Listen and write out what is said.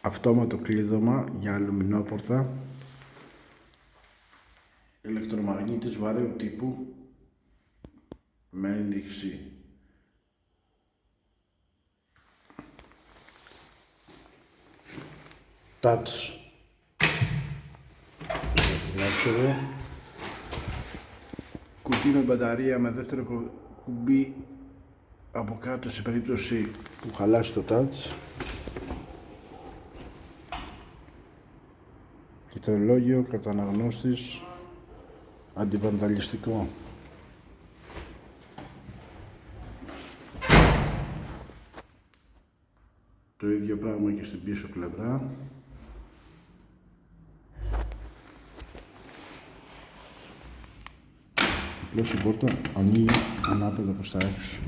αυτόματο κλείδωμα για αλουμινόπορτα, ηλεκτρομαγνήτης βαρέου τύπου με ένδειξη touch για την έξοδο, κουτί με μπαταρία με δεύτερο κουμπί από κάτω σε περίπτωση που χαλάσει το touch, κυτρελόγιο, καταναγνώστης, αντιβανταλιστικό. Το ίδιο πράγμα και στην πίσω πλευρά. Απλώς η πόρτα ανοίγει ανάποδα προς τα έξω.